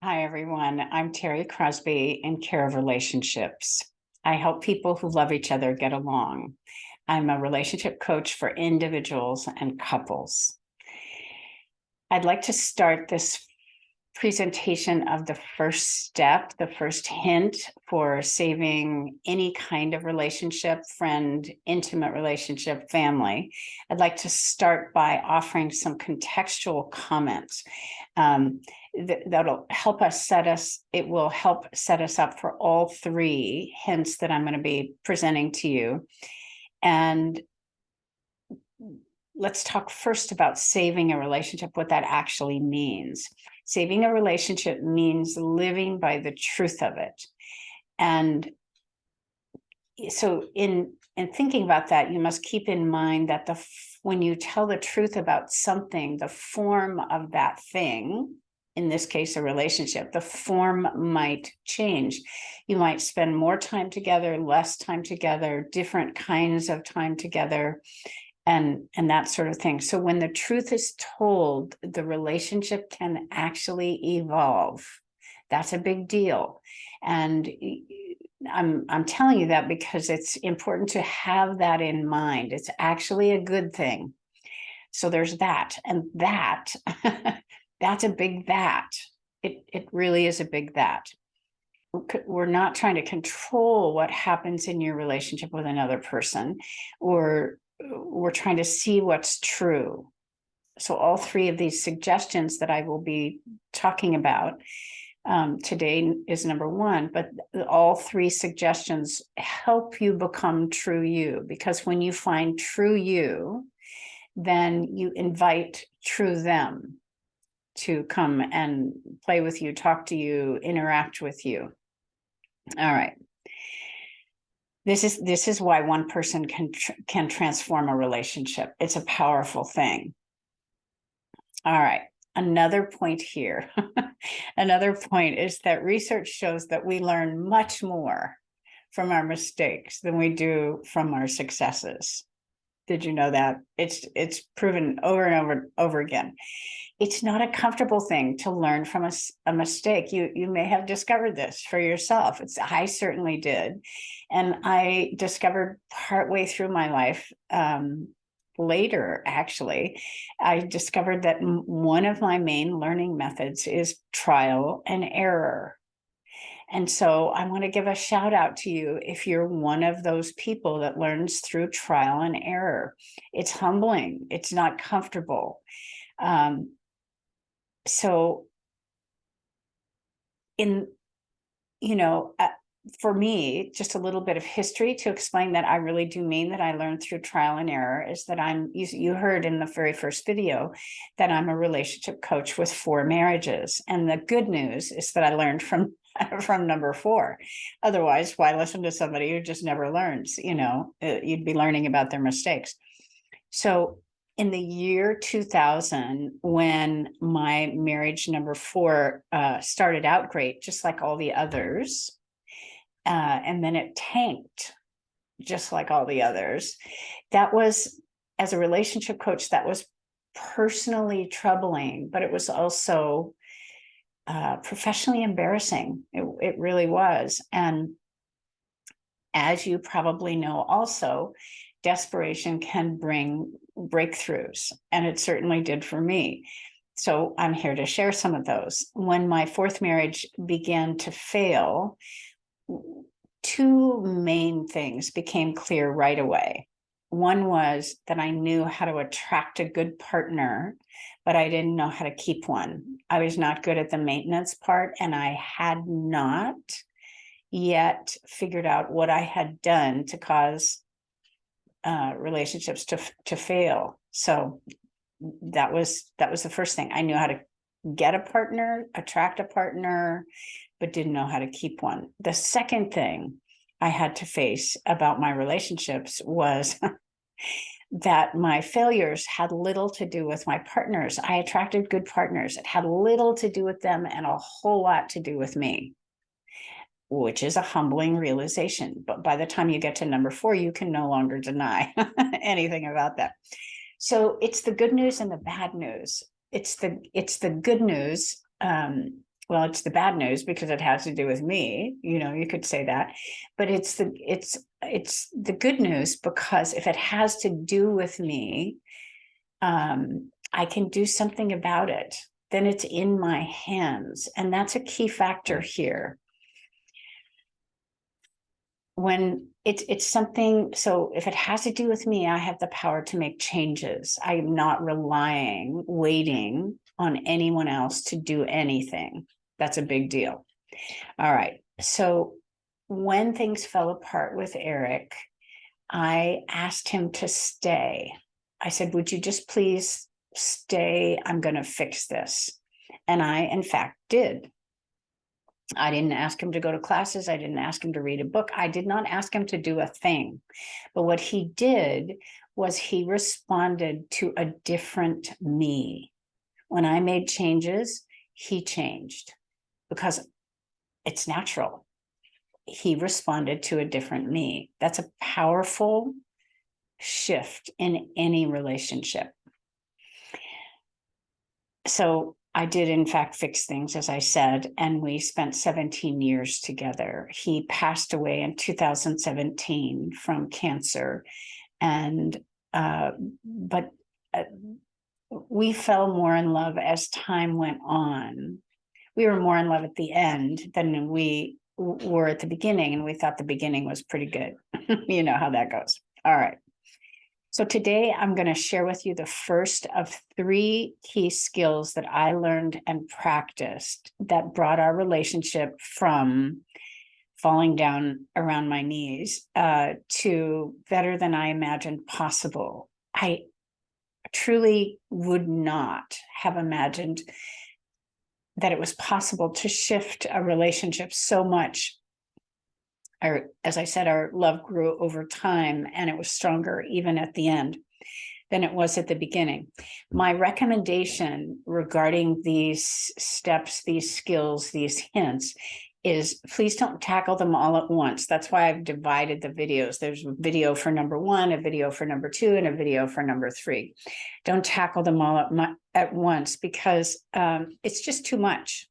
Hi, everyone. I'm Terri Crosby in Care of Relationships. I help people who love each other get along. I'm a relationship coach for individuals and couples. I'd like to start this presentation of the first step, the first hint for saving any kind of relationship, friend, intimate relationship, family. I'd like to start by offering some contextual comments. That'll help us it will help set us up for all three hints that I'm going to be presenting to you. And let's talk first about saving a relationship, what that actually means. Saving a relationship means living by the truth of it. And so in thinking about that, you must keep in mind that when you tell the truth about something, the form of that thing, in this case, a relationship, the form might change. You might spend more time together, less time together, different kinds of time together, and that sort of thing. So when the truth is told, the relationship can actually evolve. That's a big deal. And I'm telling you that because it's important to have that in mind. It's actually a good thing. So there's that, and that that's a big that. It really is a big that. We're not trying to control what happens in your relationship with another person, or we're trying to see what's true. So all three of these suggestions that I will be talking about today is number one, but all three suggestions help you become true you, because when you find true you, then you invite true them to come and play with you, talk to you, interact with you. All right. This is why one person can transform a relationship. It's a powerful thing. All right. Another point here. Another point is that research shows that we learn much more from our mistakes than we do from our successes. Did you know that? It's proven over and over again. It's not a comfortable thing to learn from a mistake. You may have discovered this for yourself. I certainly did. And I discovered partway through my life, later, actually, I discovered that one of my main learning methods is trial and error. And so I want to give a shout out to you if you're one of those people that learns through trial and error. It's humbling. It's not comfortable. So for me, just a little bit of history to explain that I really do mean that I learned through trial and error is that you heard in the very first video that I'm a relationship coach with 4 marriages. And the good news is that I learned from number 4. Otherwise, why listen to somebody who just never learns? You'd be learning about their mistakes. So in the year 2000, when my marriage number 4 started out great, just like all the others, and then it tanked just like all the others, that was, as a relationship coach, that was personally troubling, but it was also professionally embarrassing. It really was. And as you probably know also, desperation can bring breakthroughs, and it certainly did for me. So I'm here to share some of those. When my 4th marriage began to fail, 2 main things became clear right away. One was that I knew how to attract a good partner, but I didn't know how to keep one. I was not good at the maintenance part, and I had not yet figured out what I had done to cause relationships to fail. So that was the first thing. I knew how to get a partner, attract a partner, but didn't know how to keep one. The second thing I had to face about my relationships was that my failures had little to do with my partners. I attracted good partners. It had little to do with them and a whole lot to do with me, which is a humbling realization. But by the time you get to number 4, you can no longer deny anything about that. So it's the good news and the bad news. It's the good news well, it's the bad news because it has to do with me, you could say that, but it's the good news, because if it has to do with me, I can do something about it. Then it's in my hands. And that's a key factor here. When it's something, so if it has to do with me, I have the power to make changes. I am not waiting on anyone else to do anything. That's a big deal. All right. So when things fell apart with Eric, I asked him to stay. I said, would you just please stay? I'm going to fix this. And I, in fact, did. I didn't ask him to go to classes. I didn't ask him to read a book. I did not ask him to do a thing. But what he did was he responded to a different me. When I made changes, he changed, because it's natural. He responded to a different me. That's a powerful shift in any relationship. So I did, in fact, fix things, as I said, and we spent 17 years together. He passed away in 2017 from cancer, and but we fell more in love as time went on. We were more in love at the end than we were at the beginning, and we thought the beginning was pretty good. You know how that goes. All right. So today I'm going to share with you the first of 3 key skills that I learned and practiced that brought our relationship from falling down around my knees to better than I imagined possible. I truly would not have imagined that it was possible to shift a relationship so much. As I said, our love grew over time, and it was stronger even at the end than it was at the beginning. My recommendation regarding these steps, these skills, these hints is please don't tackle them all at once. That's why I've divided the videos. There's a video for number 1, a video for number 2, and a video for number 3. Don't tackle them all at once, because it's just too much.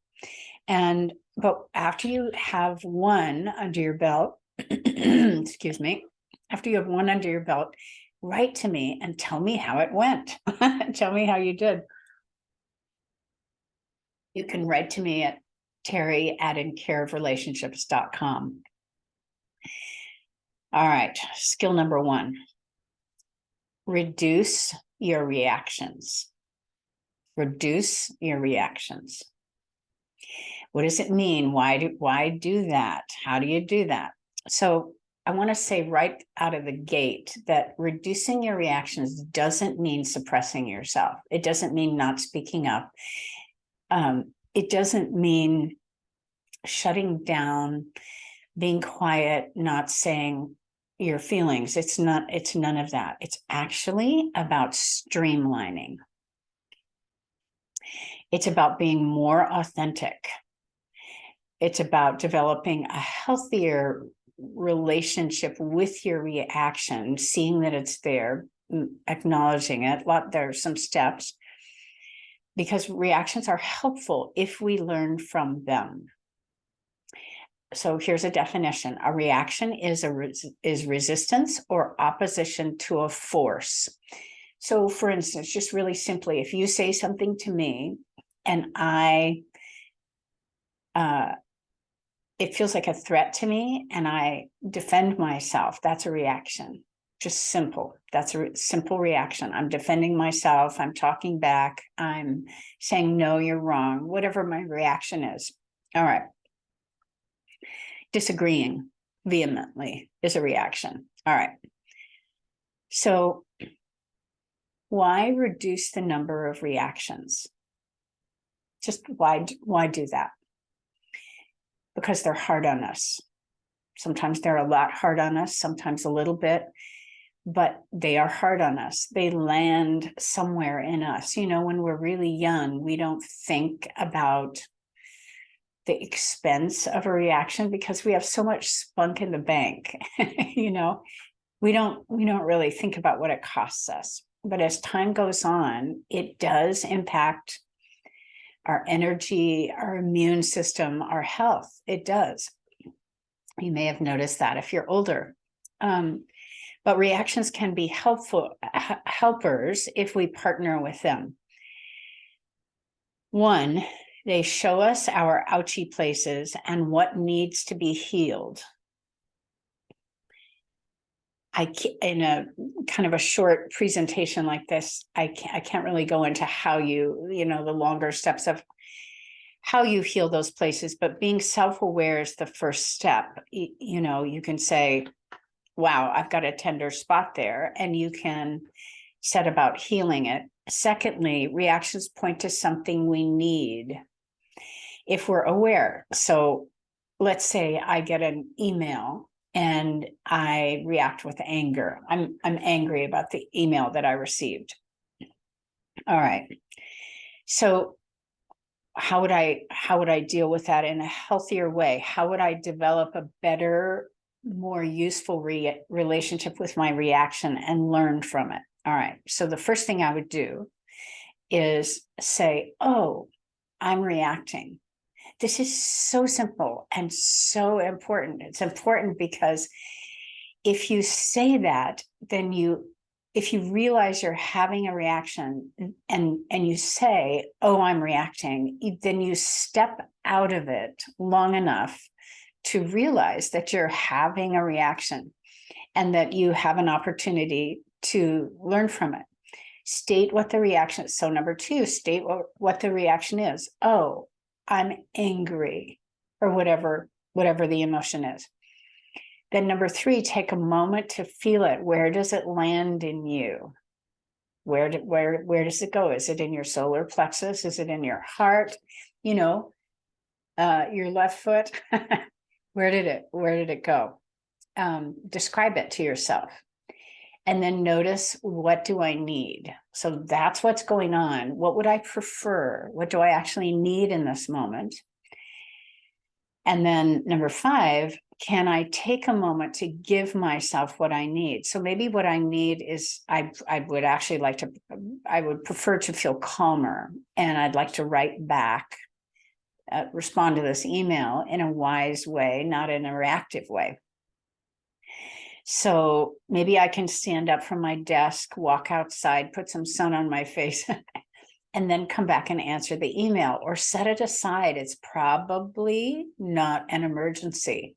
But after you have one under your belt, excuse me, after you have one under your belt, write to me and tell me how it went. Tell me how you did. You can write to me at terri@incareofrelationships.com. All right, skill number 1, reduce your reactions. Reduce your reactions. What does it mean? Why do that? How do you do that? So I want to say right out of the gate that reducing your reactions doesn't mean suppressing yourself. It doesn't mean not speaking up. It doesn't mean shutting down, being quiet, not saying your feelings. It's none of that. It's actually about streamlining. It's about being more authentic. It's about developing a healthier relationship with your reaction, seeing that it's there, acknowledging it. There are some steps, because reactions are helpful if we learn from them. So here's a definition. A reaction is resistance or opposition to a force. So for instance, just really simply, if you say something to me and it feels like a threat to me and I defend myself, that's a reaction. Just simple. That's a simple reaction. I'm defending myself. I'm talking back. I'm saying, no, you're wrong. Whatever my reaction is. All right. Disagreeing vehemently is a reaction. All right. So why reduce the number of reactions? Just why do that? Because they're hard on us. Sometimes they're a lot hard on us, sometimes a little bit, but they are hard on us. They land somewhere in us. When we're really young, we don't think about the expense of a reaction because we have so much spunk in the bank. We don't really think about what it costs us. But as time goes on, it does impact our energy, our immune system, our health. It does. You may have noticed that if you're older. But reactions can be helpers if we partner with them. One, they show us our ouchy places and what needs to be healed. In a kind of a short presentation like this, I can't really go into how the longer steps of how you heal those places, but being self-aware is the first step. You can say, wow, I've got a tender spot there, and you can set about healing it. Secondly, reactions point to something we need if we're aware. So let's say I get an email and I react with anger. I'm angry about the email that I received. All right. So how would I deal with that in a healthier way? How would I develop a better, more useful relationship with my reaction and learn from it? All right. So the first thing I would do is say, oh, I'm reacting. This is so simple and so important. It's important because if you say that, then if you realize you're having a reaction and you say, oh, I'm reacting, then you step out of it long enough to realize that you're having a reaction and that you have an opportunity to learn from it. State what the reaction is. So number two, state what the reaction is. Oh, I'm angry, or whatever the emotion is. Then number three, take a moment to feel it. Where does it land in you? Where does it go? Is it in your solar plexus? Is it in your heart? Your left foot? Where did it go? Describe it to yourself. And then notice, what do I need? So that's what's going on. What would I prefer? What do I actually need in this moment? And then number five, can I take a moment to give myself what I need? So maybe what I need is, I would prefer to feel calmer, and I'd like to write back, respond to this email in a wise way, not in a reactive way. So maybe I can stand up from my desk, walk outside, put some sun on my face, and then come back and answer the email, or set it aside. It's probably not an emergency.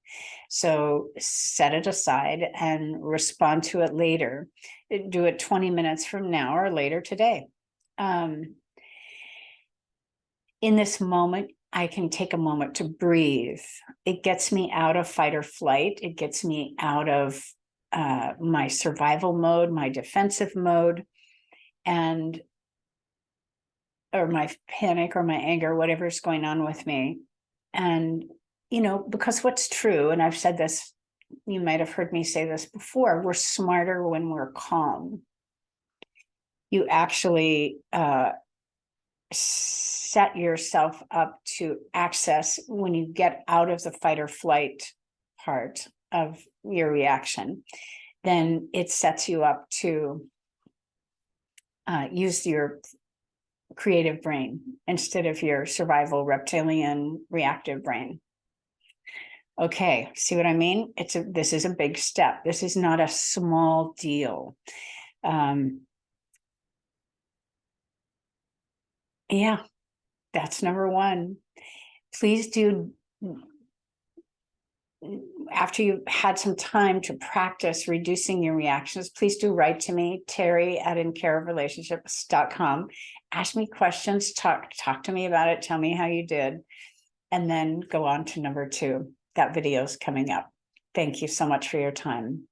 So set it aside and respond to it later. Do it 20 minutes from now or later today. In this moment, I can take a moment to breathe. It gets me out of fight or flight. It gets me out of my survival mode, my defensive mode, or my panic or my anger, whatever's going on with me. And, because what's true, and I've said this, you might have heard me say this before, we're smarter when we're calm. You actually set yourself up to access, when you get out of the fight or flight part of your reaction, then it sets you up to use your creative brain instead of your survival reptilian reactive brain. Okay, see what I mean? This is a big step. This is not a small deal. Yeah, that's number one. Please do, after you've had some time to practice reducing your reactions, please do write to me, Terri@incareofrelationships.com. Ask me questions, talk to me about it, tell me how you did, and then go on to number two. That video is coming up. Thank you so much for your time.